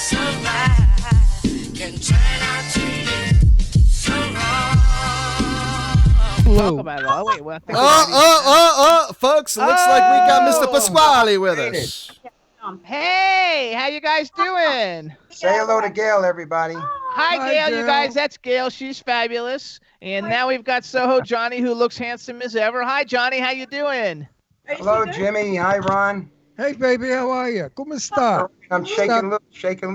can turn out to be so wrong. Talk about it. Oh, wait. Well, folks, looks like we got Mr. Pasquale with us. Hey, how you guys doing? Say hello to Gail, everybody. Hi, Gail, you guys. That's Gail. She's fabulous. And now we've got SohoJohnny, who looks handsome as ever. Hi, Johnny. How you doing? Hello, Jimmy. Hi, Ron. Hey, baby. How are you? ¿Cómo está? I'm shaking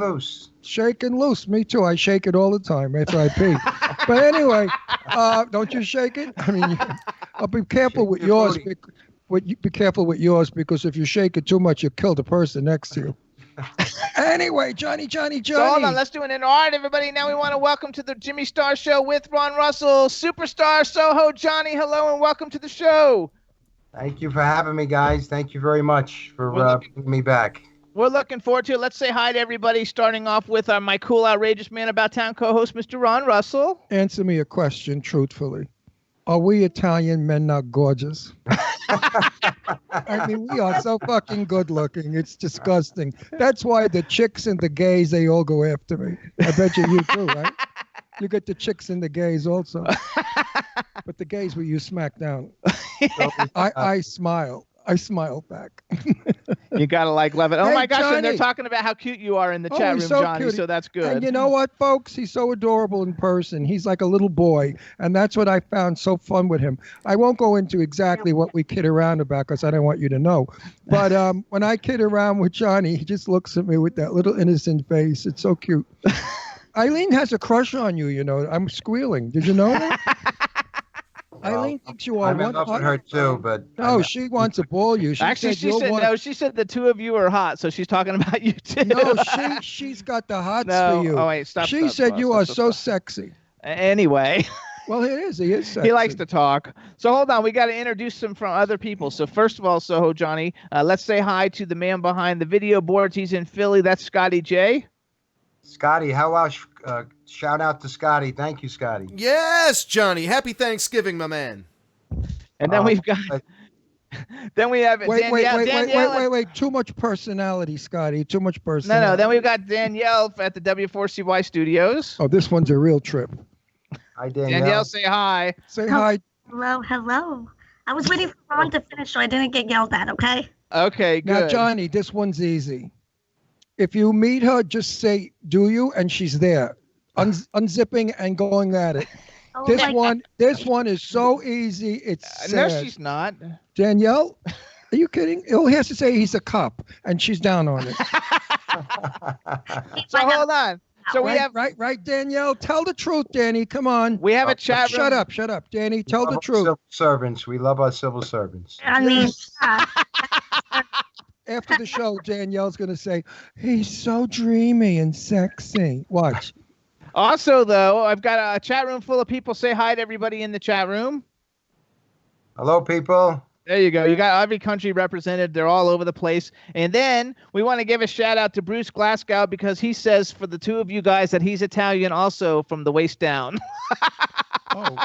loose. Shaking loose. Me too. I shake it all the time after I pee. But anyway, don't you shake it? I mean, I'll be careful with yours. Be careful with yours, because if you shake it too much, you'll kill the person next to you. Anyway, Johnny. So hold on, let's do an all right, everybody. Now we want to welcome to the Jimmy Star Show with Ron Russell, superstar SohoJohnny. Hello and welcome to the show. Thank you for having me, guys. Thank you very much for bringing me back. We're looking forward to it. Let's say hi to everybody, starting off with my cool, outrageous man about town co-host, Mr. Ron Russell. Answer me a question truthfully. Are we Italian men not gorgeous? I mean, we are so fucking good looking. It's disgusting. That's why the chicks and the gays, they all go after me. I bet you too, right? You get the chicks and the gays also. But the gays will you smack down. I smile. I smile back. You gotta love it. Oh, hey, my gosh, Johnny. and they're talking about how cute you are in the chat room, so Johnny, cute. so that's good. And you know what, folks? He's so adorable in person. He's like a little boy, and that's what I found so fun with him. I won't go into exactly what we kid around about, because I don't want you to know. But when I kid around with Johnny, he just looks at me with that little innocent face. It's so cute. Eileen has a crush on you, you know. I'm squealing. Did you know that? Eileen thinks you are I'm in love with her too, but no, she wants to ball you. Actually, she said the two of you are hot, so she's talking about you too. No, she's got the hots for you. Oh wait, stop. She said you are so sexy. Anyway. Well, he is sexy. He likes to talk. So hold on, we got to introduce him from other people. So first of all, SohoJohnny, let's say hi to the man behind the video boards. He's in Philly. That's Scotty J. Scotty, how about shout out to Scotty? Thank you, Scotty. Yes, Johnny. Happy Thanksgiving, my man. And then we've got. Then we have Danielle. Wait. Too much personality, Scotty. Too much personality. No. Then we've got Danielle at the W4CY studios. Oh, this one's a real trip. Hi, Danielle. Danielle, say hi. Say hi. Hello. I was waiting for Ron to finish so I didn't get yelled at, okay? Okay, good. Now, Johnny, this one's easy. If you meet her, just say, do you? And she's there, unzipping and going at it. Oh, This one is so easy. It's sad. No, she's not. Danielle, are you kidding? All he has to say he's a cop, and she's down on it. So hold on. So we have right, Danielle. Tell the truth, Danny. Come on. We have a chat room. Shut up, Danny. Tell the truth. Civil servants. We love our civil servants. I mean, After the show, Danielle's going to say, he's so dreamy and sexy. Watch. Also, though, I've got a chat room full of people. Say hi to everybody in the chat room. Hello, people. There you go. You got every country represented. They're all over the place. And then we want to give a shout out to Bruce Glasgow, because he says for the two of you guys that he's Italian also from the waist down. Oh.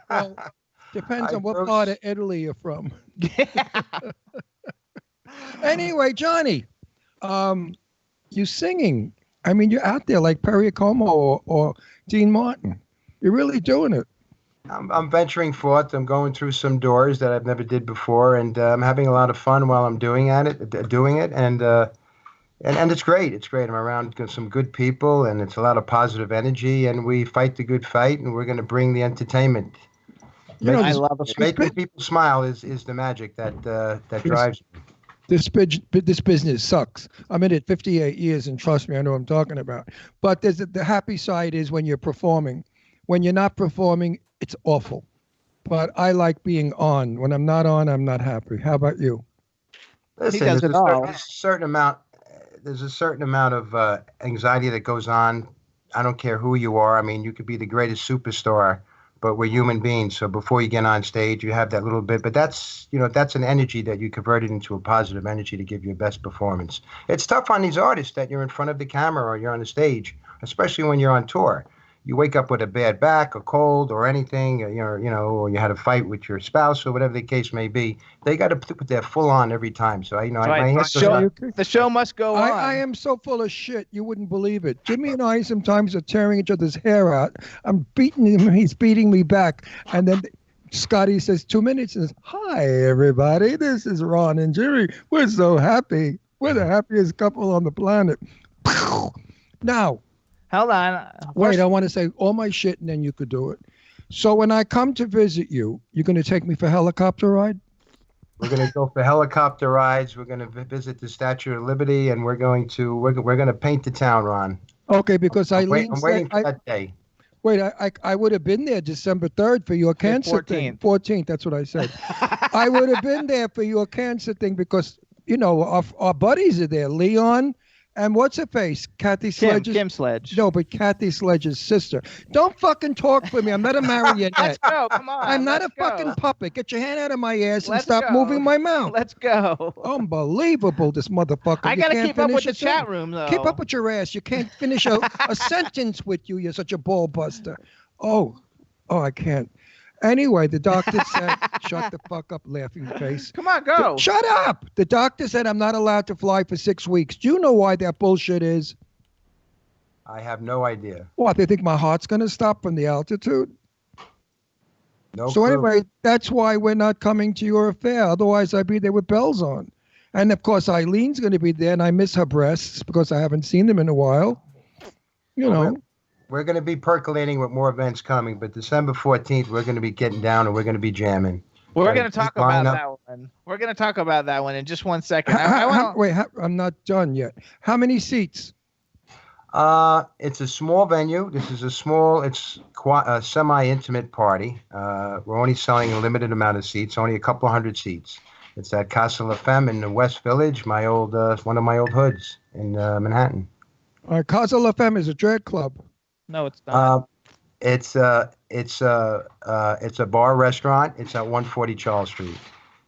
Well, depends on what part of Italy you're from. Anyway, Johnny, you singing. I mean, you're out there like Perry Como or Dean Martin. You're really doing it. I'm venturing forth. I'm going through some doors that I've never did before, and I'm having a lot of fun while I'm doing it, and it's great. It's great. I'm around some good people, and it's a lot of positive energy, and we fight the good fight, and we're going to bring the entertainment. I love it. Making people smile is the magic that drives me. This business sucks. I'm in it 58 years, and trust me, I know what I'm talking about. But the happy side is when you're performing. When you're not performing, it's awful. But I like being on. When I'm not on, I'm not happy. How about you? Listen, there's a certain amount of anxiety that goes on. I don't care who you are. I mean, you could be the greatest superstar, but we're human beings. So before you get on stage, you have that little bit. But that's an energy that you converted into a positive energy to give your best performance. It's tough on these artists that you're in front of the camera or you're on the stage, especially when you're on tour. you wake up with a bad back, a cold, or anything, or you had a fight with your spouse, or whatever the case may be, they got to put their full on every time. So the show must go on. I am so full of shit, you wouldn't believe it. Jimmy and I sometimes are tearing each other's hair out. I'm beating him, he's beating me back, and then Scotty says 2 minutes and says, "Hi everybody, this is Ron and Jimmy. We're so happy. We're the happiest couple on the planet." Now, hold on. Wait, I want to say all my shit and then you could do it. So when I come to visit you, you're going to take me for a helicopter ride? We're going to go for helicopter rides. We're going to visit the Statue of Liberty, and we're going to paint the town, Ron. Okay, because I'm waiting for that day. Wait, I would have been there December 3rd for your cancer thing. 14th, that's what I said. I would have been there for your cancer thing because, our buddies are there. Leon and what's her face? Kathy Sledge's. Kim Sledge. No, but Kathy Sledge's sister. Don't fucking talk for me. I'm not a marionette. Let's go. Come on. I'm not a fucking puppet. Get your hand out of my ass and stop moving my mouth. Let's go. Unbelievable, this motherfucker. I got to keep up with the chat room, though. Keep up with your ass. You can't finish a sentence with you. You're such a ball buster. Oh, I can't. Anyway, the doctor said, shut the fuck up, laughing face. Come on, go. Shut up. The doctor said I'm not allowed to fly for 6 weeks. Do you know why that bullshit is? I have no idea. What, they think my heart's going to stop from the altitude? No. So anyway, that's why we're not coming to your affair. Otherwise, I'd be there with bells on. And of course, Eileen's going to be there, and I miss her breasts because I haven't seen them in a while. We're going to be percolating with more events coming, but December 14th, we're going to be getting down and we're going to be jamming. We're going to talk about that one. We're going to talk about that one in just 1 second. Wait, I'm not done yet. How many seats? It's a small venue. This is it's a semi-intimate party. We're only selling a limited amount of seats, only a couple hundred seats. It's at Casa La Femme in the West Village, one of my old hoods in Manhattan. Casa La Femme is a drag club. No, it's not. It's a bar restaurant. It's at 140 Charles Street.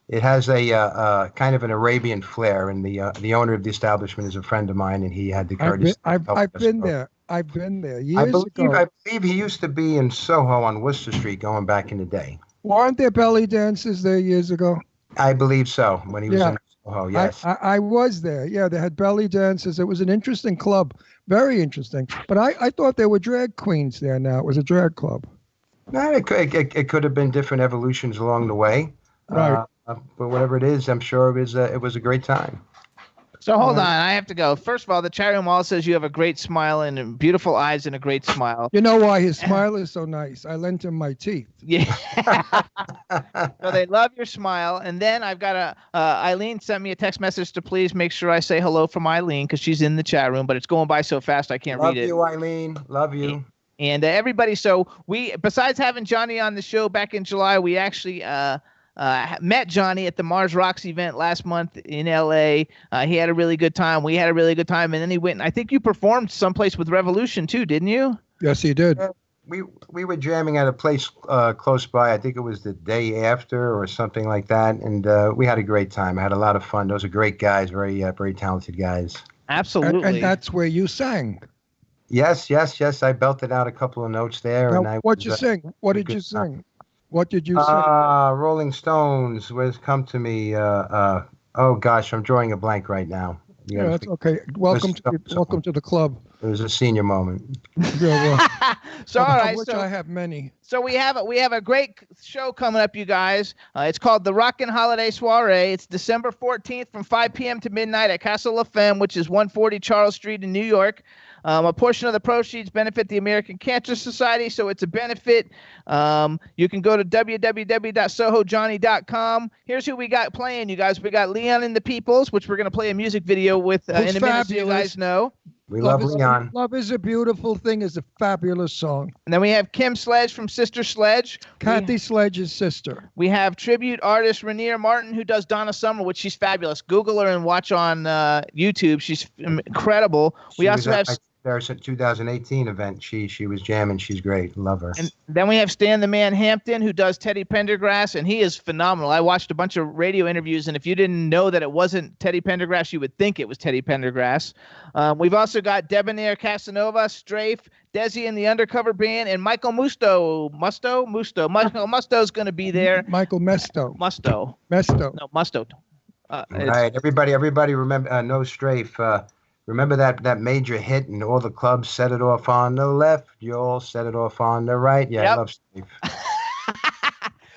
It has a kind of an Arabian flair, and the owner of the establishment is a friend of mine, and he had the courtesy. I've been there. I've been there years ago. I believe he used to be in Soho on Worcester Street, going back in the day. Weren't there belly dances there years ago? I believe so. When he was in Soho, yes. I was there. Yeah, they had belly dances. It was an interesting club. Very interesting. But I thought there were drag queens there now. It was a drag club. No, it could have been different evolutions along the way. Right. But whatever it is, I'm sure it was a great time. So hold on, I have to go. First of all, the chat room all says you have a great smile and beautiful eyes and a great smile. You know why his smile is so nice? I lent him my teeth. Yeah. So they love your smile. And then I've got Eileen sent me a text message to please make sure I say hello from Eileen because she's in the chat room, but it's going by so fast I can't read it. Love you, Eileen. Love you. And everybody, so we, besides having Johnny on the show back in July, we actually met Johnny at the Mars Rocks event last month in LA. He had a really good time. We had a really good time. And then he went, and I think you performed someplace with Revolution too, didn't you? Yes, he did. We were jamming at a place close by. I think it was the day after or something like that. And we had a great time. I had a lot of fun. Those are great guys, very talented guys. Absolutely. And that's where you sang. Yes. I belted out a couple of notes there. Now, what'd you sing? What did you sing? What did you say? Rolling Stones, Where's Come to Me. Oh, gosh, I'm drawing a blank right now. Yeah, that's okay. Welcome to the club. It was a senior moment. Yeah, well, so, all right. Which I have many. So we have a great show coming up, you guys. It's called the Rockin' Holiday Soiree. It's December 14th from 5 p.m. to midnight at Casa La Femme, which is 140 Charles Street in New York. A portion of the proceeds benefit the American Cancer Society, so it's a benefit. You can go to www.SohoJohnny.com. Here's who we got playing, you guys. We got Leon and the Peoples, which we're going to play a music video with in a minute, so you guys know. We love Leon. Love is a Beautiful Thing is a fabulous song. And then we have Kim Sledge from Sister Sledge. Kathy Sledge's sister. We have tribute artist Rainier Martin, who does Donna Summer, which she's fabulous. Google her and watch on YouTube. She's incredible. We also have There's a 2018 event. She was jamming. She's great. Love her. And then we have Stan the Man Hampton, who does Teddy Pendergrass, and he is phenomenal. I watched a bunch of radio interviews, and if you didn't know that it wasn't Teddy Pendergrass, you would think it was Teddy Pendergrass. We've also got Debonair Casanova, Strafe, Desi and the Undercover Band, and Michael Musto. Michael Musto's going to be there. Michael Mesto. Musto. No, Musto. Right. Everybody remember knows Strafe. Remember that major hit and all the clubs set it off on the left. You all set it off on the right. Yeah, yep. I love Strafe.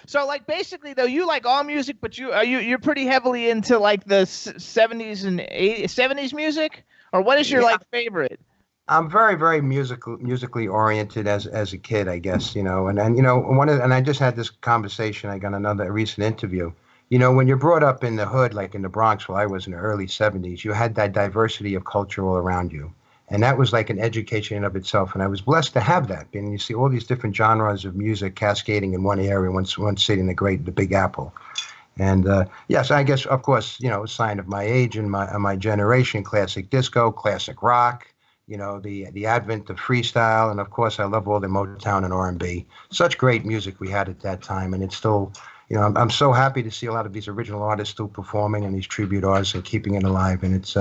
So, like, basically, though, you like all music, but you're pretty heavily into like the 70s and 70s music, or what is your like favorite? I'm very, very musically oriented as a kid, I guess, and I just had this conversation. I got another recent interview. When you're brought up in the hood, like in the Bronx, where I was in the early 70s, you had that diversity of culture all around you. And that was like an education in of itself. And I was blessed to have that. And you see all these different genres of music cascading in one area, one city in the Big Apple. And yes, I guess, of course, a sign of my age and my generation, classic disco, classic rock, the advent of freestyle. And of course, I love all the Motown and R&B. Such great music we had at that time. And it's still... I'm so happy to see a lot of these original artists still performing and these tribute artists and keeping it alive, and it's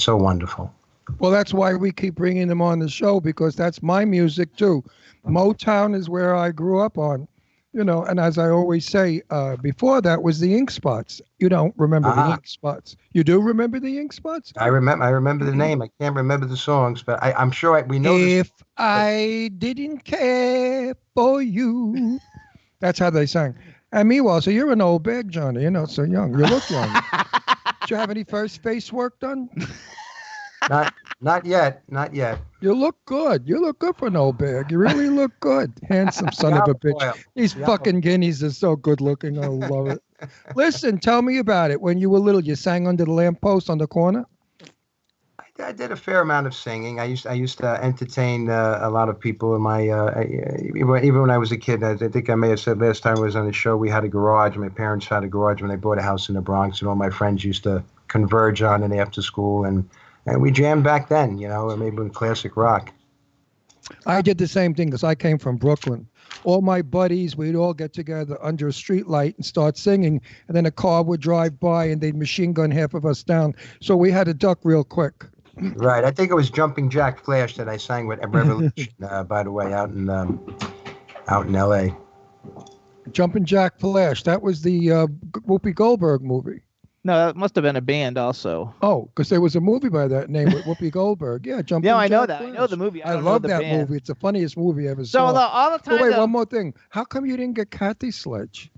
so wonderful. Well, that's why we keep bringing them on the show, because that's my music too. Motown is where I grew up on, and as I always say, before that was the Ink Spots. You don't remember the Ink Spots. You do remember the Ink Spots? I remember the name. I can't remember the songs, but I'm sure we know. If I didn't care for you. That's how they sang. And meanwhile, so you're an old bag, Johnny. You're not so young. You look young. Did you have any first face work done? Not yet. You look good. You look good for an old bag. You really look good. Handsome son of a bitch. These fucking guineas are so good looking. I love it. Listen, tell me about it. When you were little, you sang under the lamppost on the corner? I did a fair amount of singing. I used to entertain a lot of people in my even when I was a kid. I think I may have said last time I was on the show, we had a garage. My parents had a garage when they bought a house in the Bronx, and all my friends used to converge on it after school, and we jammed back then, maybe with classic rock. I did the same thing because I came from Brooklyn. All my buddies, we'd all get together under a street light and start singing, and then a car would drive by and they'd machine gun half of us down. So we had to duck real quick. Right. I think it was Jumping Jack Flash that I sang with Revolution, by the way, out in L.A. Jumping Jack Flash. That was the Whoopi Goldberg movie. No, that must have been a band also. Oh, because there was a movie by that name with Whoopi Goldberg. Yeah, Jumping Jack I know that. Flash. I know the movie. I love that movie. It's the funniest movie I ever saw. So all the time. Oh, wait, one more thing. How come you didn't get Kathy Sledge?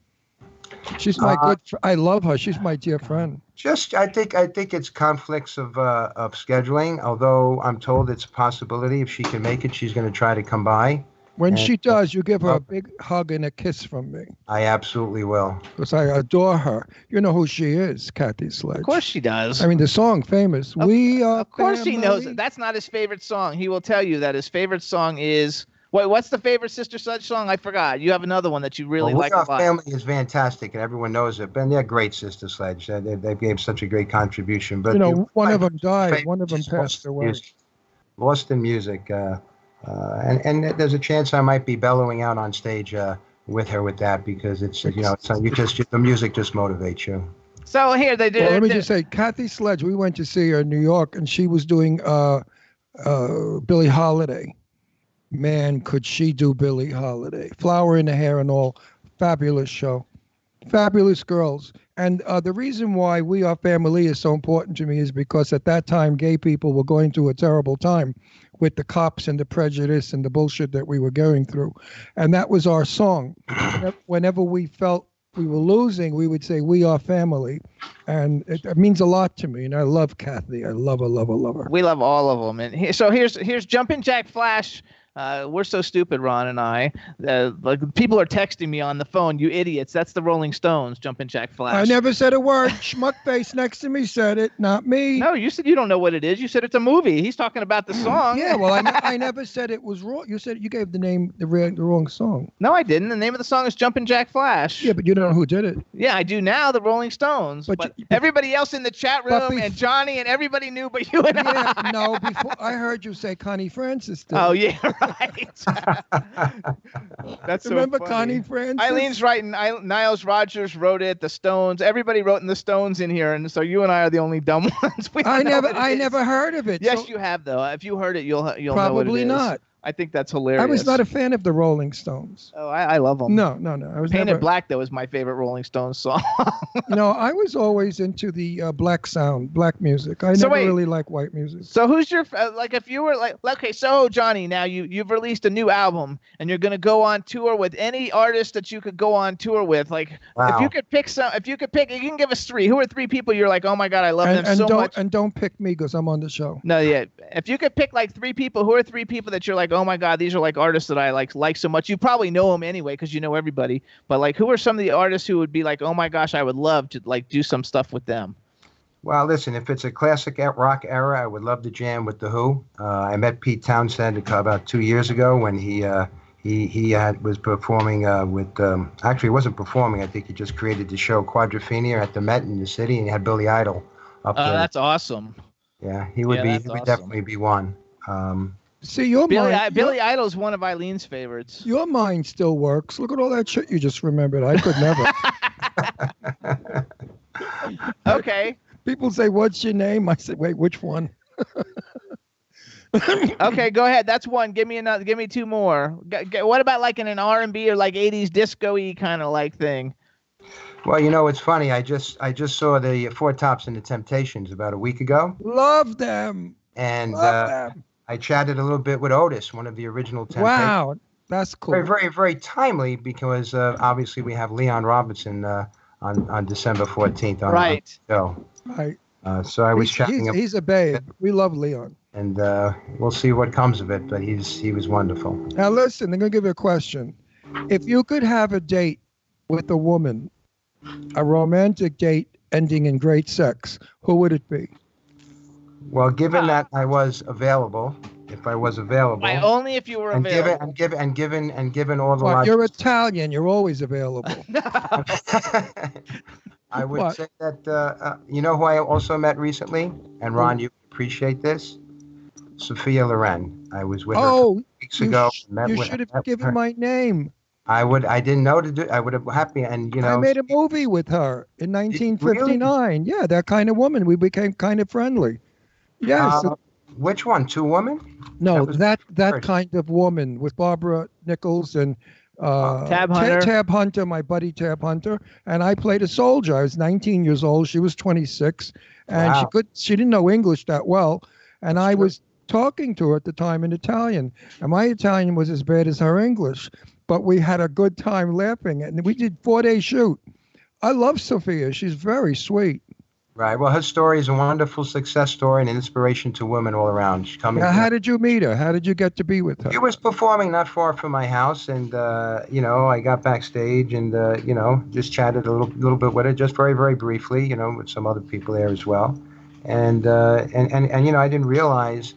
She's my good. I love her. She's my dear friend. I think it's conflicts of scheduling. Although I'm told it's a possibility. If she can make it, she's going to try to come by. When she does, you give her a big hug and a kiss from me. I absolutely will. Because I adore her. You know who she is, Kathy Sledge. Of course she does. I mean, the song famous. Of course family. he knows it. That's not his favorite song. He will tell you that his favorite song is. Wait, what's the favorite Sister Sledge song? I forgot. You have another one that you really like a lot. Family is fantastic, and everyone knows it. And they're great, Sister Sledge. They gave such a great contribution. But one of them died. One of them passed away. Lost in music. And there's a chance I might be bellowing out on stage with her with that, because it's the music just motivates you. So here they did. Well, let me just say, Kathy Sledge. We went to see her in New York, and she was doing Billie Holiday. Man, could she do Billie Holiday? Flower in the hair and all. Fabulous show. Fabulous girls. And the reason why We Are Family is so important to me is because at that time, gay people were going through a terrible time with the cops and the prejudice and the bullshit that we were going through. And that was our song. Whenever we felt we were losing, we would say, We Are Family. And it means a lot to me. And I love Kathy. I love her, love her, love her. We love all of them. And so here's Jumpin' Jack Flash. We're so stupid, Ron and I. Like people are texting me on the phone. You idiots! That's the Rolling Stones, Jumpin' Jack Flash. I never said a word. Schmuckface next to me said it, not me. No, you said you don't know what it is. You said it's a movie. He's talking about the song. Yeah, well, I never said it was wrong. You said you gave the name the wrong song. No, I didn't. The name of the song is Jumpin' Jack Flash. Yeah, but you don't know who did it. Yeah, I do now. The Rolling Stones. But everybody else in the chat room and Johnny and everybody knew, but you and I. No, before I heard you say Connie Francis did. Oh yeah, right. That's remember so funny. Connie Francis. Eileen's writing. Niles Rogers wrote it. The Stones. Everybody wrote in the Stones in here, and so you and I are the only dumb ones. I never heard of it. Yes, so you have though. If you heard it, you'll probably know what it is. not. I think that's hilarious. I was not a fan of the Rolling Stones. Oh, I love them. No. I was Painted Black, though, was my favorite Rolling Stones song. No, I was always into the black sound, black music. I never really liked white music. So who's your, like, if you were like, okay, SohoJohnny, now you've released a new album and you're going to go on tour with any artist that you could go on tour with. Like, wow. if you could pick, you can give us three. Who are three people you're like, oh my God, I love them so much. And don't pick me because I'm on the show. No, yeah. If you could pick like three people, who are three people that you're like, oh my God, these are like artists that I like so much. You probably know them anyway because you know everybody. But like, who are some of the artists who would be like, oh my gosh, I would love to like do some stuff with them? Well, listen, if it's a classic rock era, I would love to jam with The Who. I met Pete Townsend about 2 years ago when he was performing with. Actually, he wasn't performing. I think he just created the show Quadrophenia at the Met in the city, and he had Billy Idol up there. That's awesome. Yeah, he would definitely be one. See, your mind, Billy Idol's one of Eileen's favorites. Your mind still works. Look at all that shit you just remembered. I could never. Okay. People say, "What's your name?" I said, "Wait, which one?" Okay, go ahead. That's one. Give me another. Give me two more. What about like in an R&B or like 80s disco-y kind of like thing? Well, you know, it's funny. I just saw the Four Tops and the Temptations about a week ago. Love them. And Love them. I chatted a little bit with Otis, one of the original Temptations. Wow, that's cool. Very, very, very timely because obviously we have Leon Robinson on December 14th on the show. Right. So I was chatting. He's a babe. We love Leon. And we'll see what comes of it, but he was wonderful. Now listen, I'm going to give you a question. If you could have a date with a woman, a romantic date ending in great sex, who would it be? Well, given that I was available, if I was available, only if you were available, and given all the you're Italian, you're always available. I would say that you know who I also met recently, and Ron, you appreciate this, Sophia Loren. I was with her weeks ago. You should have given my name. I didn't know to do. I would have happy, and you know. I made a movie with her in 1959. Really? Yeah, that kind of woman. We became kind of friendly. Yes. Which one? Two Women? No, that kind of woman with Barbara Nichols and Tab Hunter. Tab Hunter, my buddy Tab Hunter, and I played a soldier. I was 19 years old. She was 26, and she didn't know English that well, and I was talking to her at the time in Italian, and my Italian was as bad as her English, but we had a good time laughing, and we did 4-day shoot. I love Sophia. She's very sweet. Right. Well, her story is a wonderful success story and an inspiration to women all around. Now, how did you meet her? How did you get to be with her? She was performing not far from my house, and you know, I got backstage and you know, just chatted a little bit with her, just very, very briefly, you know, with some other people there as well, and you know, I didn't realize,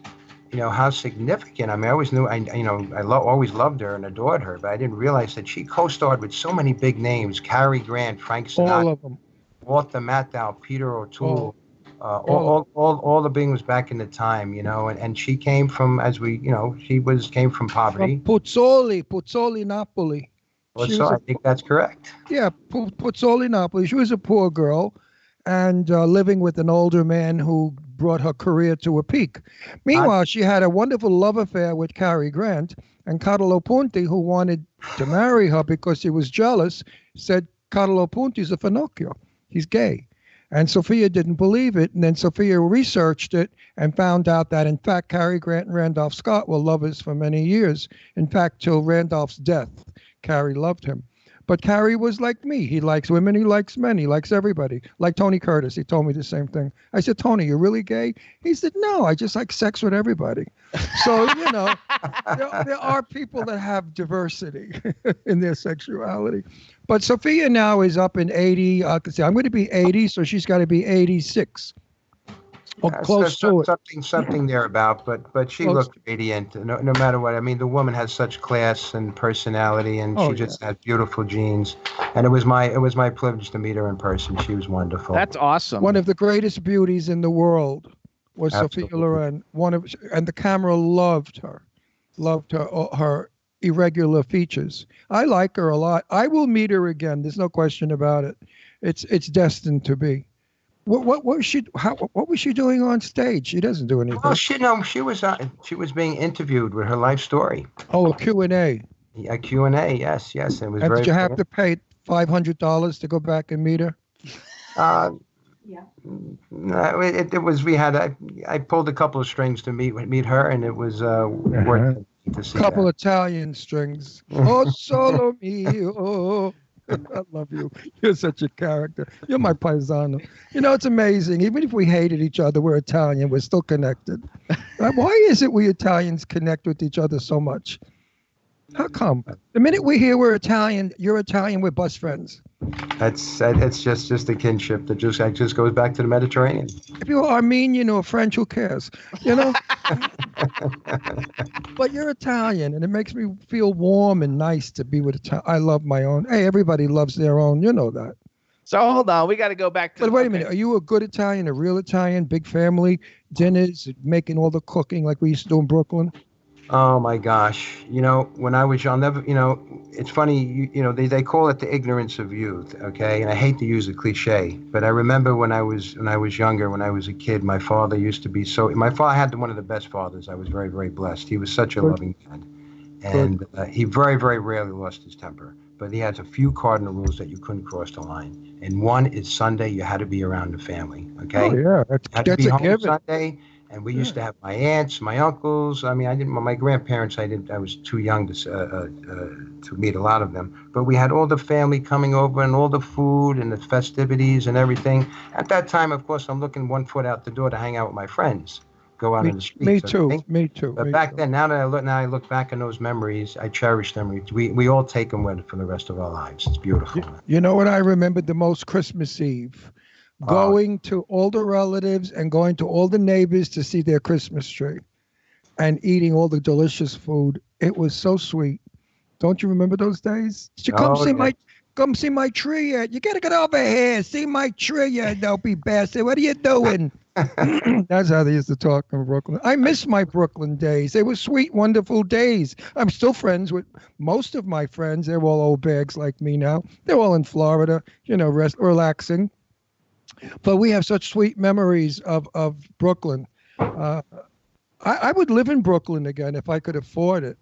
you know, how significant. I mean, I always knew, always loved her and adored her, but I didn't realize that she co-starred with so many big names: Cary Grant, Frank Sinatra, all of them. Walter Matthau, Peter O'Toole, all the big ones back in the time, you know, and she came from, as we, you know, came from poverty. From Puzzoli, Napoli. So I think that's correct. Yeah, Puzzoli, Napoli. She was a poor girl and living with an older man who brought her career to a peak. Meanwhile, she had a wonderful love affair with Cary Grant, and Carlo Ponti, who wanted to marry her because he was jealous, said Carlo Ponti's a Finocchio. He's gay. And Sophia didn't believe it. And then Sophia researched it and found out that, in fact, Cary Grant and Randolph Scott were lovers for many years. In fact, till Randolph's death, Cary loved him. But Cary was like me. He likes women. He likes men. He likes everybody. Like Tony Curtis. He told me the same thing. I said, Tony, you're really gay? He said, no, I just like sex with everybody. So, you know, there are people that have diversity in their sexuality. But Sophia now is up in 80. I could say I'm going to be 80, so she's got to be 86. Or close to it. Something thereabout, but she looked radiant no matter what. I mean, the woman has such class and personality, and she just had beautiful genes. And it was my privilege to meet her in person. She was wonderful. That's awesome. One of the greatest beauties in the world was Absolutely. Sophia Loren. And the camera loved her irregular features. I like her a lot. I will meet her again. There's no question about it. It's destined to be. What was she doing on stage? She doesn't do anything. Well, she was being interviewed with her life story. Oh, a Q&A. A Q&A, yes. It was and very. Did you have to pay $500 to go back and meet her? Yeah. No, it was. I pulled a couple of strings to meet her, and it was worth it to see. Couple Italian strings. Oh, solo mio. I love you. You're such a character. You're my paisano. You know, it's amazing. Even if we hated each other, we're Italian. We're still connected. Why is it we Italians connect with each other so much? How come? The minute we hear we're Italian, you're Italian, we're best friends. It's just a kinship that just goes back to the Mediterranean. If you're Armenian or French, who cares? You know? But you're Italian, and it makes me feel warm and nice to be with Italian. I love my own. Hey, everybody loves their own. You know that. So hold on, we got to go back to. But wait a minute. Are you a good Italian, a real Italian, big family, dinners, making all the cooking like we used to do in Brooklyn? Oh my gosh! You know, when I was young, never. You know, it's funny. You know, they call it the ignorance of youth. Okay, and I hate to use a cliche, but I remember when I was younger, when I was a kid, my father used to be so. My father had one of the best fathers. I was very, very blessed. He was such a loving dad, and he very, very rarely lost his temper. But he had a few cardinal rules that you couldn't cross the line. And one is Sunday, you had to be around the family. Okay. Oh yeah, that's a given. Sunday. And we used to have my aunts, my uncles. I mean, my grandparents. I was too young to meet a lot of them. But we had all the family coming over, and all the food and the festivities and everything. At that time, of course, I'm looking 1 foot out the door to hang out with my friends, go out in the streets. Me too. But back then, now I look back on those memories, I cherish them. We all take them with for the rest of our lives. It's beautiful. You know what I remembered the most? Christmas Eve. Going to all the relatives and going to all the neighbors to see their Christmas tree and eating all the delicious food. It was so sweet. Don't you remember those days? Did you come see my tree yet? You gotta get over here. See my tree yet, dopey bastard. What are you doing? That's how they used to talk in Brooklyn. I miss my Brooklyn days. They were sweet, wonderful days. I'm still friends with most of my friends. They're all old bags like me now. They're all in Florida, you know, relaxing. But we have such sweet memories of Brooklyn. I would live in Brooklyn again if I could afford it.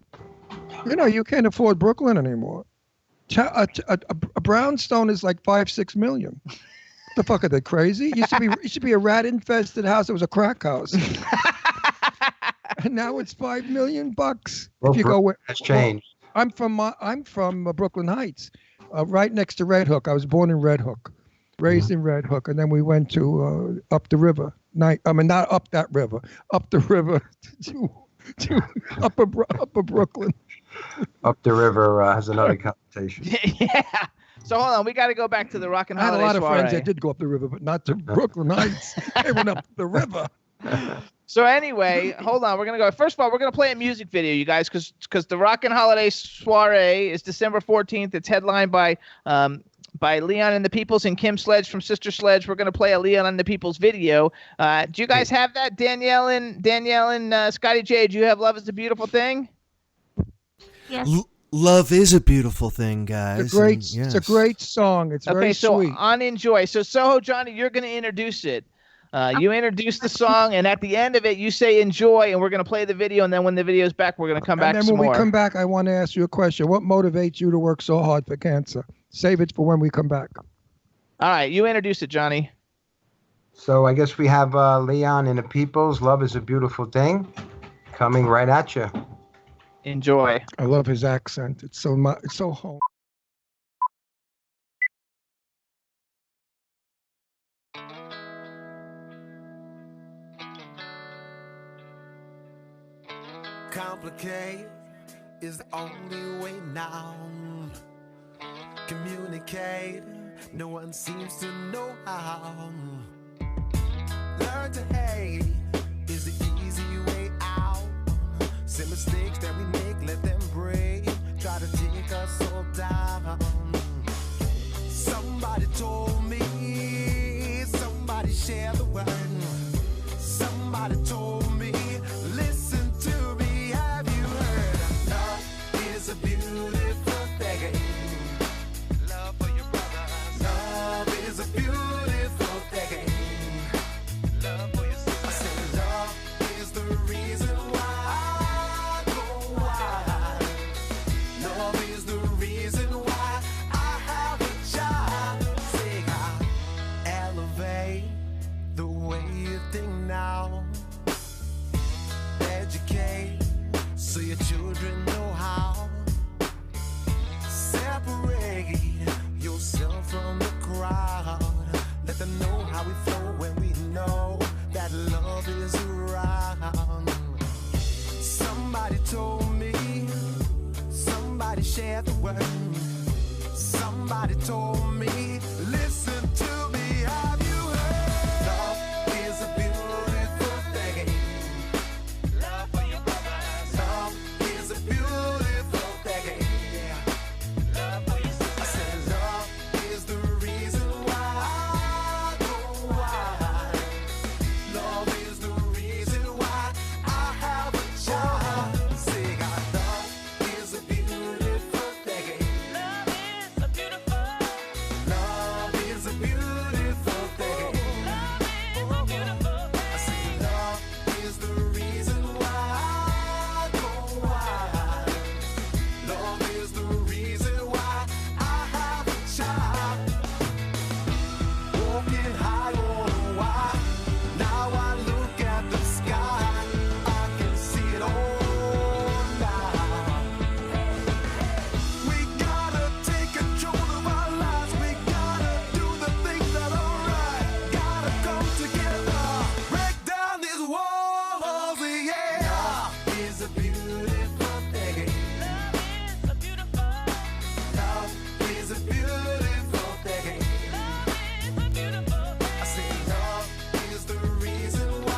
You know, you can't afford Brooklyn anymore. A brownstone is like $5-6 million. The fuck are they crazy? It used to be a rat-infested house. It was a crack house. And now it's $5 million. Well, if you go where has changed. I'm from Brooklyn Heights, right next to Red Hook. I was born in Red Hook. Raised in Red Hook, and then we went to up the river. Not up that river, up the river to upper Brooklyn. Up the river has another connotation. Yeah. So hold on, we got to go back to the Rockin' Holiday I had a lot soiree. of friends that did go up the river, but not to Brooklyn Heights. They went up the river. So anyway, hold on. We're gonna go. First of all, we're gonna play a music video, you guys, because the Rockin' Holiday soiree is December 14th. It's headlined by Leon and the Peoples and Kim Sledge from Sister Sledge. We're going to play a Leon and the Peoples video. Do you guys have that? Danielle and Scotty J, do you have Love is a Beautiful Thing? Yes. Love is a beautiful thing, guys. It's a great song. It's very sweet. So on Enjoy. So SohoJohnny, you're going to introduce it. You introduce the song, and at the end of it, you say enjoy, and we're going to play the video, and then when the video's back, we're going to come back some more. And then when we come back, I want to ask you a question. What motivates you to work so hard for cancer? Save it for when we come back. All right, you introduce it, Johnny. So I guess we have Leon and the Peoples. Love is a Beautiful Thing coming right at you. Enjoy. I love his accent. It's so home. complicate is the only way now. Communicate, no one seems to know how. Learn to hate is the easy way out. Some mistakes that we make, let them break. Try to take us all down. Somebody told me, somebody shared the word. Somebody told me, listen to me, have you heard? Love is a beautiful thing. Love for your brothers. Love is a beautiful thing. Love for your sisters. I said love is the reason why I go wild. Love is the reason why I have a job. Say I elevate the way you think now. Educate so your children know how. Separate yourself from the crowd. Let them know how we flow when we know that love is around. Somebody told me, somebody shared the word. Somebody told me, listen to me, have you heard? Love is a beautiful thing. Love for your brothers. Love is a beautiful thing. Love for your sisters. I said love is the reason why I go wild. Love is the reason why I have a job. Say love is a beautiful thing. Love is a beautiful. Love is a beautiful thing. Love is a beautiful thing. I say love is the reason why I go wild. Love is the reason why I have a job. Walking high on a wire. Now I look at the sky. I can see it all now. We gotta take control of our lives. We gotta do the things that are right. Gotta come together. Break down these walls, yeah. Love is a beautiful thing. Love is a beautiful. Love is a beautiful thing. Love is a beautiful thing. I say love is the reason why I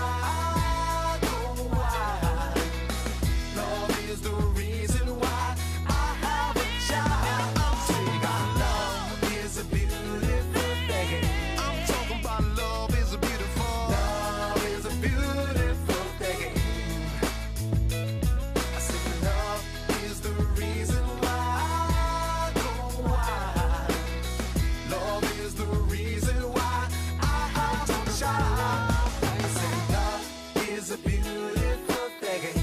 go wild. Love is the reason why I have a job. I'm saying love is a beautiful thing. I'm talking about love is a beautiful. Love is a beautiful thing. I say love is the reason why I go wild. Love is the reason why I have a job. I say love is a beautiful thing.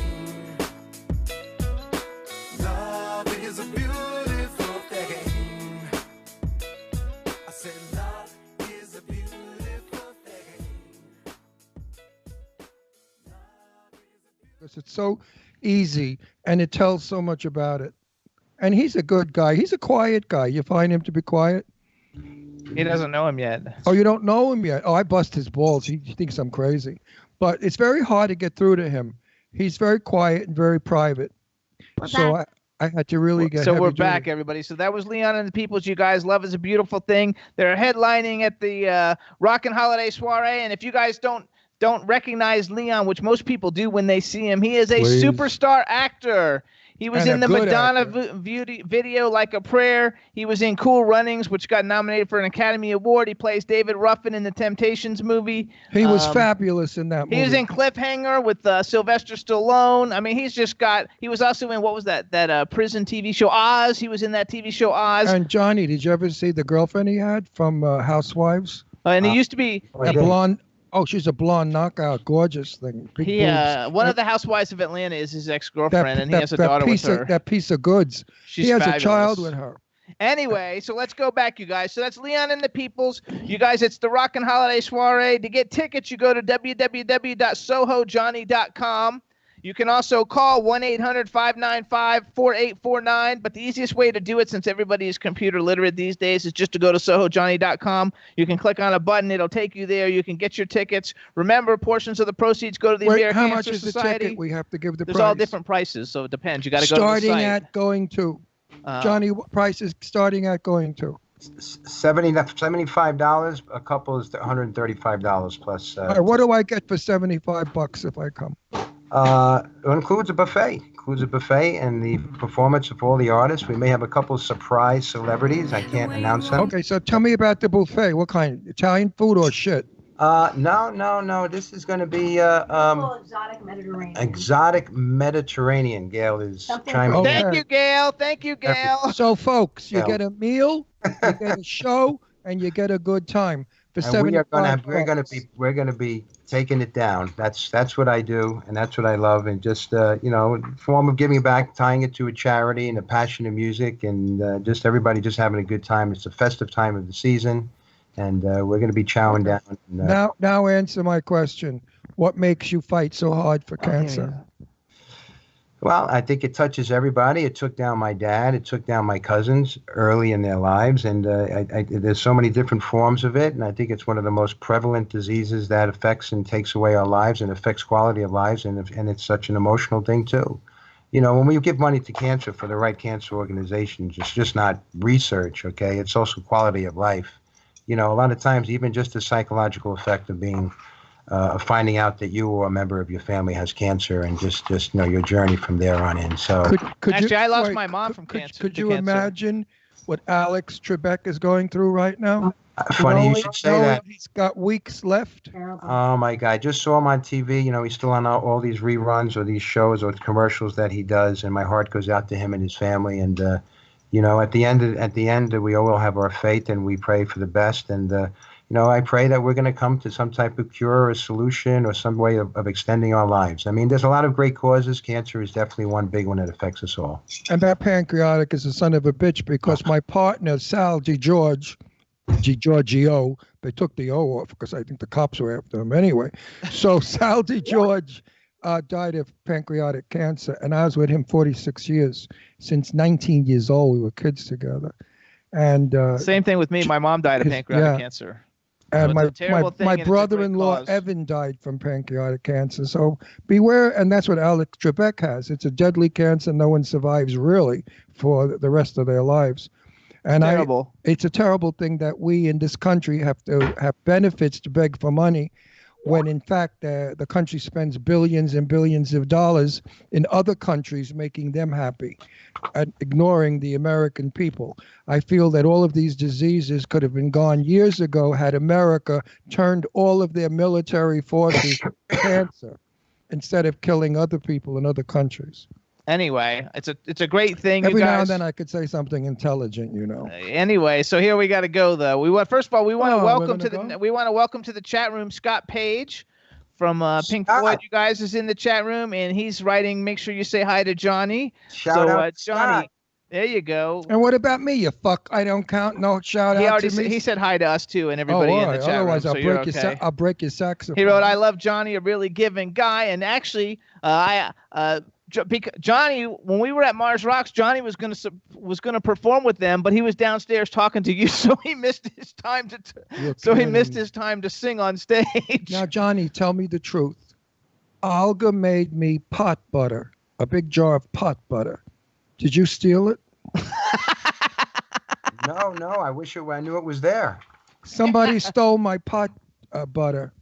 Love is a beautiful thing. I said love is a beautiful thing. Because it's so easy and it tells so much about it. And he's a good guy. He's a quiet guy. You find him to be quiet? He doesn't know him yet. Oh, you don't know him yet? Oh, I bust his balls. He thinks I'm crazy. But it's very hard to get through to him. He's very quiet and very private. So I had to really get So heavy we're duty. back, everybody. So that was Leon and the Peoples. You guys, love is a beautiful thing. They're headlining at the Rockin' Holiday Soiree, and if you guys don't recognize Leon, which most people do when they see him, he is a Please. superstar actor. He was And in a the good Madonna actor. video Like a Prayer. He was in Cool Runnings, which got nominated for an Academy Award. He plays David Ruffin in the Temptations movie. He was fabulous in that movie. He was in Cliffhanger with Sylvester Stallone. I mean, he was also in, what was that prison TV show, Oz. He was in that TV show, Oz. And Johnny, did you ever see the girlfriend he had from Housewives? And he used to be... A blonde. Oh, she's a blonde knockout, gorgeous thing. Big boobs. One of the housewives of Atlanta is his ex-girlfriend, and he has a daughter with her. That piece of goods. She's he has fabulous. a child with her. Anyway, so let's go back, you guys. So that's Leon and the Peoples. You guys, it's the Rockin' Holiday Soiree. To get tickets, you go to www.SohoJohnny.com. You can also call 1-800-595-4849. But the easiest way to do it, since everybody is computer literate these days, is just to go to SohoJohnny.com. You can click on a button. It'll take you there. You can get your tickets. Remember, portions of the proceeds go to the American how much Cancer is the Society. ticket? We have to give the There's price. all different prices, so it depends. You got to go to the Starting site. at going to. Johnny, what price is starting at going to? $75. A couple is $135 plus. All right, what do I get for $75 if I come? It includes a buffet. And the performance of all the artists. We may have a couple of surprise celebrities. I can't announce them. Okay, so tell me about the buffet. What kind? Italian food or shit? No. This is going to be exotic Mediterranean. Exotic Mediterranean. Gail is chiming in. Thank you, Gail. So, folks, you get a meal, you get a show, and you get a good time for $75. We're gonna be taking it down. That's what I do, and that's what I love, and just form of giving back, tying it to a charity and a passion of music, and just everybody just having a good time. It's a festive time of the season. And we're going to be chowing down. Now answer my question. What makes you fight so hard for cancer? Well, I think it touches everybody. It took down my dad. It took down my cousins early in their lives. And there's so many different forms of it. And I think it's one of the most prevalent diseases that affects and takes away our lives and affects quality of lives. And it's such an emotional thing, too. When we give money to cancer for the right cancer organizations, it's just not research, okay? It's also quality of life. A lot of times, even just the psychological effect of being, finding out that you or a member of your family has cancer, and just your journey from there on in. So, actually, I lost my mom from cancer. Could you imagine what Alex Trebek is going through right now? Funny you should say that. He's got weeks left. Oh my God! I just saw him on TV. He's still on all these reruns or these shows or commercials that he does, and my heart goes out to him and his family. And at the end, we all have our faith, and we pray for the best. And I pray that we're going to come to some type of cure or solution or some way of extending our lives. I mean, there's a lot of great causes. Cancer is definitely one big one that affects us all. And that pancreatic is a son of a bitch, because my partner, Sal DiGiorgio, they took the O off because I think the cops were after him anyway. So Sal DiGiorgio died of pancreatic cancer, and I was with him 46 years. Since 19 years old, we were kids together. And same thing with me. My mom died of pancreatic cancer. And my brother-in-law, Evan, died from pancreatic cancer. So beware, and that's what Alex Trebek has. It's a deadly cancer. No one survives, really, for the rest of their lives. And it's a terrible thing that we in this country have to have benefits to beg for money, when in fact the country spends billions and billions of dollars in other countries making them happy and ignoring the American people. I feel that all of these diseases could have been gone years ago had America turned all of their military forces to cancer instead of killing other people in other countries. Anyway, it's a great thing. Every you guys. now and then I could say something intelligent, Anyway, so here we got to go though. We want to welcome to the chat room Scott Page from Pink Floyd. You guys is in the chat room, and he's writing. Make sure you say hi to Johnny. Shout out, Johnny. Scott. There you go. And what about me, you fuck? I don't count. No shout out to me. He said hi to us too, and everybody in the chat Otherwise, room. I'll break your saxophone. He wrote, "I love Johnny, a really giving guy." And actually, Johnny, when we were at Mars Rocks, Johnny was gonna perform with them, but he was downstairs talking to you, so he missed his time to sing on stage. Now, Johnny, tell me the truth. Olga made me pot butter, a big jar of pot butter. Did you steal it? No. I wish I knew it was there. Somebody stole my pot butter.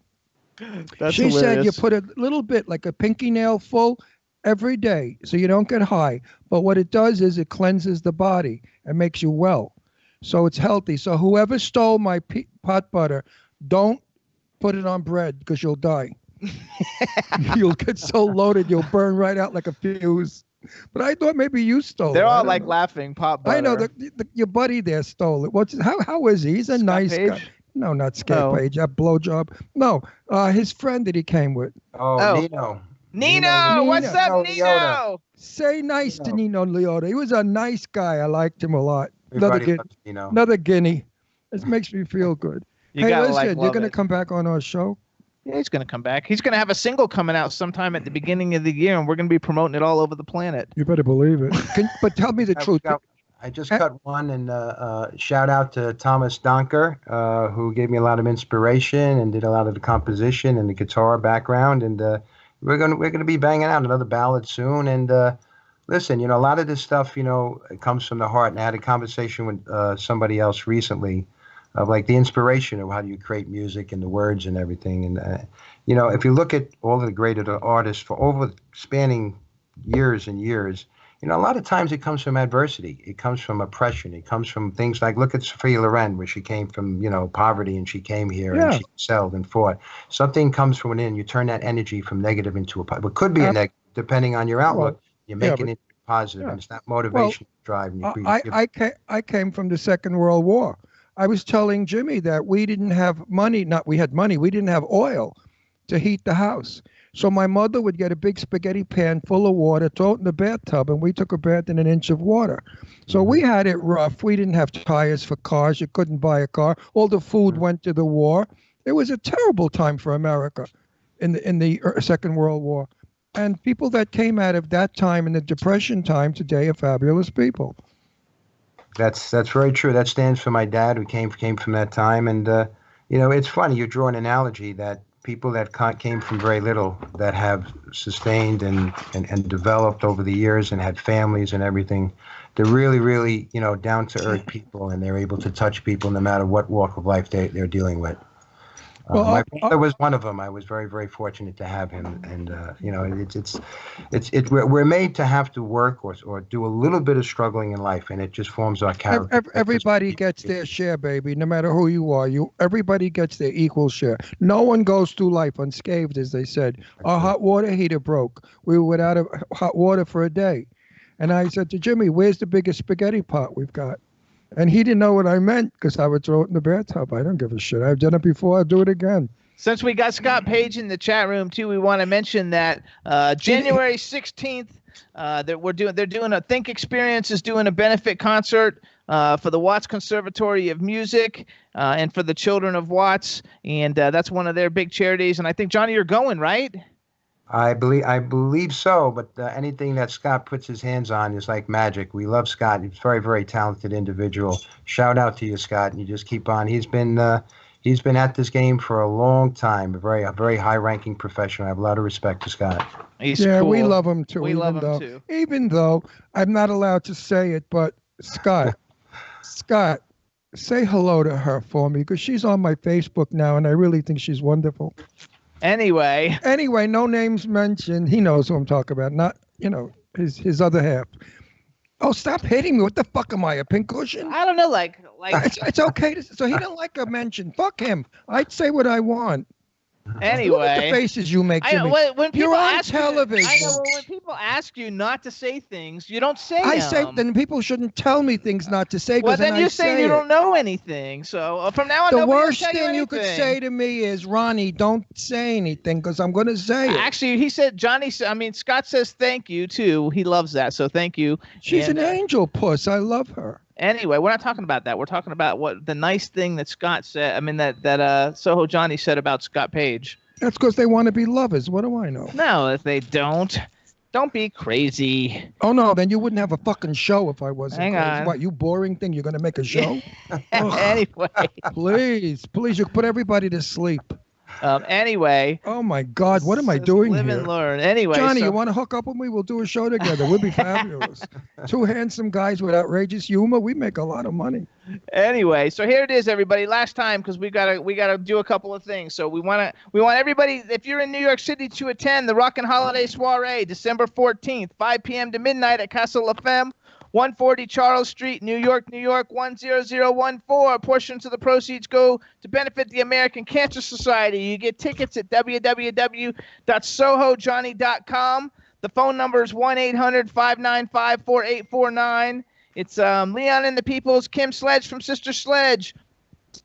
She said you put a little bit, like a pinky nail full, every day, so you don't get high. But what it does is it cleanses the body and makes you well. So it's healthy. So whoever stole my pot butter, don't put it on bread because you'll die. You'll get so loaded, you'll burn right out like a fuse. But I thought maybe you stole it. They're all like laughing, pot butter. I know, your buddy there stole it. How is he? He's a nice guy. No, not Scott Page. That blowjob. No, his friend that he came with. Oh. Nino. Nino, what's up, Nino? Leota. Say nice to Nino Leota. He was a nice guy. I liked him a lot. Another guinea. This makes me feel good. Hey, listen, you're going to come back on our show? Yeah, he's going to come back. He's going to have a single coming out sometime at the beginning of the year, and we're going to be promoting it all over the planet. You better believe it. But tell me the truth. I just cut one, and shout out to Thomas Donker, who gave me a lot of inspiration and did a lot of the composition and the guitar background. And we're gonna be banging out another ballad soon. And listen, a lot of this stuff, it comes from the heart. And I had a conversation with somebody else recently of like the inspiration of how do you create music and the words and everything. And if you look at all of the great artists for over spanning years and years. A lot of times it comes from adversity. It comes from oppression. It comes from things like, look at Sophia Loren, where she came from, poverty, and she came here and she excelled and fought. Something comes from within. You turn that energy from negative into a positive. It could be a negative, depending on your outlook. You make it into positive, and it's that motivation drive. I came from the Second World War. I was telling Jimmy that we didn't have money. We had money. We didn't have oil to heat the house. So my mother would get a big spaghetti pan full of water, throw it in the bathtub, and we took a bath in an inch of water. So we had it rough. We didn't have tires for cars. You couldn't buy a car. All the food went to the war. It was a terrible time for America in the Second World War. And people that came out of that time in the Depression time today are fabulous people. That's very true. That stands for my dad, who came from that time. And, it's funny. You draw an analogy that people that came from very little, that have sustained and developed over the years and had families and everything, they're really, really, down-to-earth people, and they're able to touch people no matter what walk of life they're dealing with. My father was one of them. I was very, very fortunate to have him, and we're made to have to work or do a little bit of struggling in life, and it just forms our character. Everybody gets their share, baby. No matter who you are, everybody gets their equal share. No one goes through life unscathed, as they said. Our hot water heater broke. We were without hot water for a day, and I said to Jimmy, "Where's the biggest spaghetti pot we've got?" And he didn't know what I meant because I would throw it in the bathtub. I don't give a shit. I've done it before. I'll do it again. Since we got Scott Page in the chat room too, we want to mention that January 16th, they're doing a Think Experience is doing a benefit concert for the Watts Conservatory of Music and for the Children of Watts, and that's one of their big charities. And I think, Johnny, you're going, right? I believe so, but anything that Scott puts his hands on is like magic. We love Scott. He's a very, very talented individual. Shout out to you, Scott, and you just keep on. He's been at this game for a long time. A very high-ranking professional. I have a lot of respect for Scott. He's cool. We love him too. We love him too. Even though I'm not allowed to say it, but Scott, say hello to her for me, because she's on my Facebook now, and I really think she's wonderful. Anyway, no names mentioned. He knows who I'm talking about. Not, his other half. Oh, stop hitting me. What the fuck am I, a pincushion? I don't know, like it's okay. So he don't like a mention. Fuck him. I'd say what I want. Anyway, look at the faces you make. Jimmy. When people You're on ask television. I know. When people ask you not to say things, you don't say I them. say then people shouldn't tell me things not to say. Well, then you say you don't know anything. So from now on, the worst will tell thing you could say to me is, Ronnie, don't say anything, because I'm going to say it. Actually, he said, Scott says thank you too. He loves that, so thank you. She's an angel puss. I love her. Anyway, we're not talking about that. We're talking about what the nice thing that Scott said. That Soho Johnny said about Scott Page. That's because they want to be lovers. What do I know? No, if they don't be crazy. Oh, no, then you wouldn't have a fucking show if I wasn't Hang crazy. on. What, you boring thing? You're going to make a show? Anyway. Please, you put everybody to sleep. Anyway. Oh, my God. What am I doing live here? and learn. Anyway. Johnny, you want to hook up with me? We'll do a show together. We'll be fabulous. Two handsome guys with outrageous humor. We make a lot of money. Anyway, so here it is, everybody. Last time, because we gotta do a couple of things. So we want everybody, if you're in New York City, to attend the Rockin' Holiday Soiree, December 14th, 5 p.m. to midnight at Casa La Femme, 140 Charles Street, New York, 10014. Portions of the proceeds go to benefit the American Cancer Society. You get tickets at www.SohoJohnny.com. The phone number is 1-800-595-4849. It's Leon and the Peoples, Kim Sledge from Sister Sledge,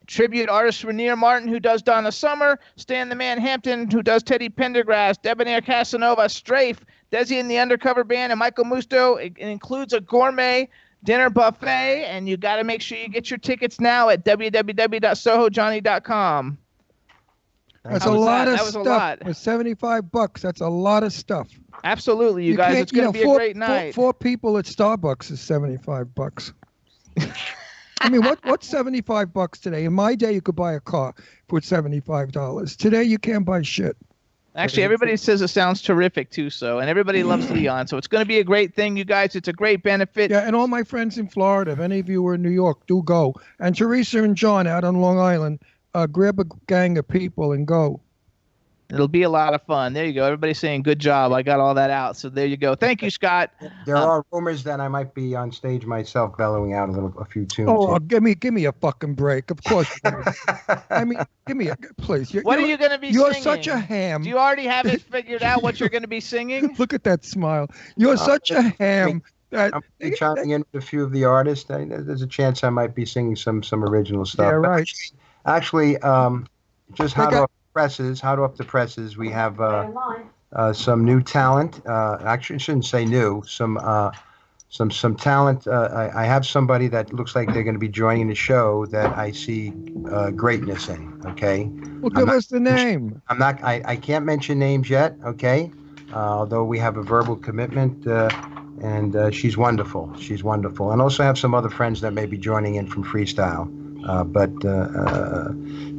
tribute artist Rainier Martin, who does Donna Summer, Stan the Man Hampton, who does Teddy Pendergrass, Debonair Casanova, Strafe, Desi and the Undercover Band, and Michael Musto. It includes a gourmet dinner buffet, and you got to make sure you get your tickets now at www.sohojohnny.com. That's How a was lot that? of That was a stuff. lot. For $75, that's a lot of stuff. Absolutely, you guys. can't- It's going to be a great night. Four people at Starbucks is $75. I mean, what's $75 today? In my day, you could buy a car for $75. Today, you can't buy shit. Actually, everybody says it sounds terrific too. So, and everybody loves Leon. So it's going to be a great thing, you guys. It's a great benefit. Yeah, and all my friends in Florida, if any of you are in New York, do go. And Teresa and John out on Long Island, grab a gang of people and go. It'll be a lot of fun. There you go. Everybody's saying good job. I got all that out. So there you go. Thank you, Scott. There are rumors that I might be on stage myself, bellowing out a few tunes. Oh, give me a fucking break. Of course. I mean, give me a please. What are you going to be You're singing? such a ham. Do you already have it figured out what you're going to be singing? Look at that smile. You're such a ham. I'm chiming in with a few of the artists. There's a chance I might be singing some original stuff. Yeah, right. Actually, just hot off the presses, we have some new talent. Actually, I shouldn't say new. Some talent. I have somebody that looks like they're going to be joining the show that I see greatness in. Okay. Well, give us the name. I can't mention names yet. Okay. Although we have a verbal commitment, and she's wonderful. She's wonderful, and also have some other friends that may be joining in from freestyle. But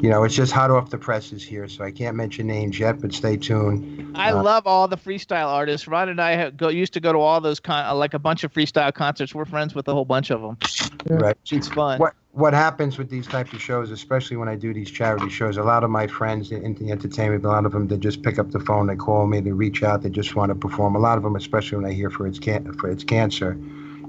it's just hot off the presses here, so I can't mention names yet. But stay tuned. I love all the freestyle artists. Ron and I used to go to all those like a bunch of freestyle concerts. We're friends with a whole bunch of them. Right. It's fun. What happens with these types of shows, especially when I do these charity shows, a lot of my friends in the entertainment, a lot of them, they just pick up the phone, they call me, they reach out, they just want to perform. A lot of them, especially when I hear for its cancer.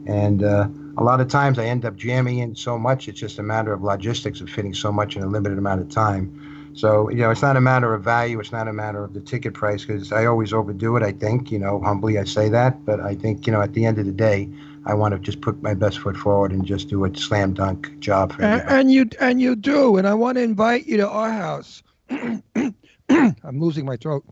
And a lot of times I end up jamming in so much, it's just a matter of logistics of fitting so much in a limited amount of time. So, it's not a matter of value. It's not a matter of the ticket price, because I always overdo it, I think. Humbly I say that. But I think, at the end of the day, I want to just put my best foot forward and just do a slam dunk job for everybody. And you do. And I want to invite you to our house. I'm losing my throat.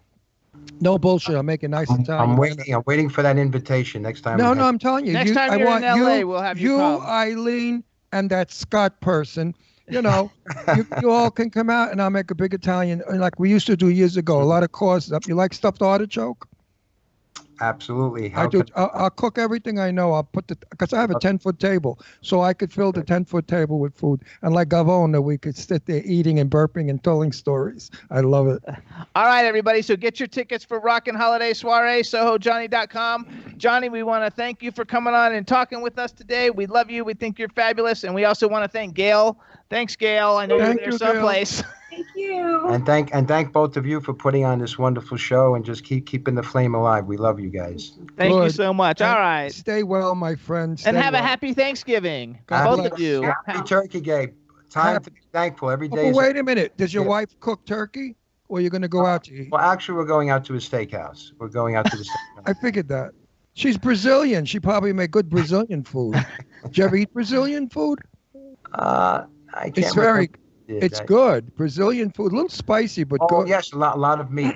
No bullshit. I'll make it nice and Italian. I'm waiting for that invitation next time. No, I'm telling you. Next time you're in LA, we'll have you come. Eileen, and that Scott person. You all can come out, and I'll make a big Italian like we used to do years ago. A lot of courses up. You like stuffed artichoke? Absolutely. I do. I'll cook everything I know. I'll put because I have a 10-foot table, so I could fill the 10-foot table with food. And like Gavona, we could sit there eating and burping and telling stories. I love it. All right, everybody. So get your tickets for Rockin' Holiday Soiree, SohoJohnny.com. Johnny, we want to thank you for coming on and talking with us today. We love you. We think you're fabulous. And we also want to thank Gail. Thanks, Gail. I know you're there someplace. Thank you. And thank both of you for putting on this wonderful show and just keeping the flame alive. We love you guys. Thank you so much. All right. Stay well, my friends. And have a happy Thanksgiving. Both of you. Happy Turkey Day. Time to be thankful. Every day. Wait a minute. Does your wife cook turkey, or are you going to go out to eat? Well, actually, we're going out to a steakhouse. We're going out to the steakhouse. I figured that. She's Brazilian. She probably make good Brazilian food. Did you ever eat Brazilian food? I can't. It's very. It's good. Brazilian food, a little spicy, but good. Oh yes, a lot of meat.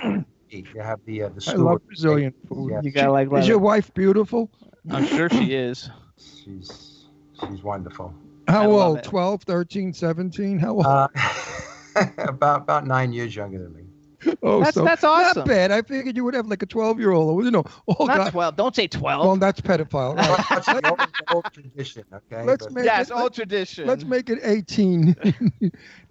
You have the I love Brazilian food. Yeah. You gotta like. Is your wife beautiful? I'm sure she is. She's wonderful. How old? 12, 13, 17? How old? About 9 years younger than me. Oh, that's awesome. Not bad. I figured you would have like a 12-year-old. Not 12. Don't say 12. Well, that's pedophile. Right? That's the old tradition, okay? Old tradition. Let's make it 18.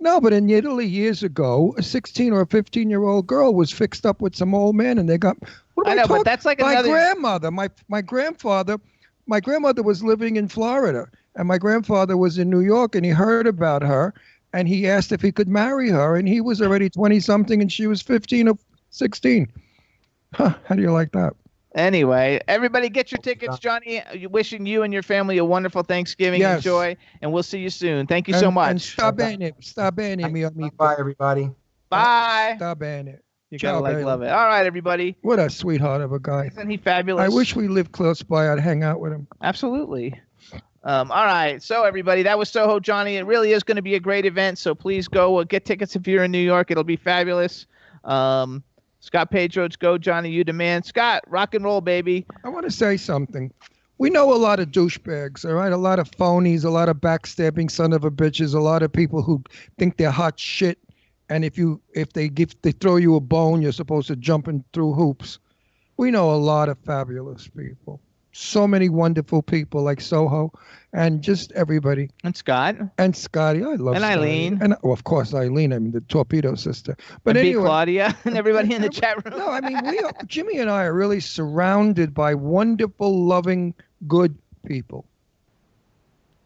No, but in Italy years ago, a 16 or a 15-year-old girl was fixed up with some old man, and they got. But that's like my another. Grandmother, my grandfather. My grandmother was living in Florida, and my grandfather was in New York, and he heard about her. And he asked if he could marry her, and he was already 20-something, and she was 15 or 16. Huh, how do you like that? Anyway, everybody get your tickets. Johnny, wishing you and your family a wonderful Thanksgiving. Yes. Enjoy, and we'll see you soon. Thank you so much. And sta bene, mio amico. Bye, everybody. Bye. Sta bene. You gotta love it. All right, everybody. What a sweetheart of a guy. Isn't he fabulous? I wish we lived close by. I'd hang out with him. Absolutely. All right. So, everybody, that was Soho Johnny. It really is going to be a great event. So please go get tickets if you're in New York. It'll be fabulous. Scott Pedro's Go Johnny, you demand. Scott, rock and roll, baby. I want to say something. We know a lot of douchebags, all right? A lot of phonies, a lot of backstabbing son of a bitches, a lot of people who think they're hot shit And if they throw you a bone, you're supposed to jump in through hoops. We know a lot of fabulous people. So many wonderful people like Soho and just everybody. And Scott. And Scotty. I love and Scotty. Eileen. And of course, Eileen. I mean, the torpedo sister. But and anyway. Claudia and everybody in the chat room. No, I mean, Jimmy and I are really surrounded by wonderful, loving, good people.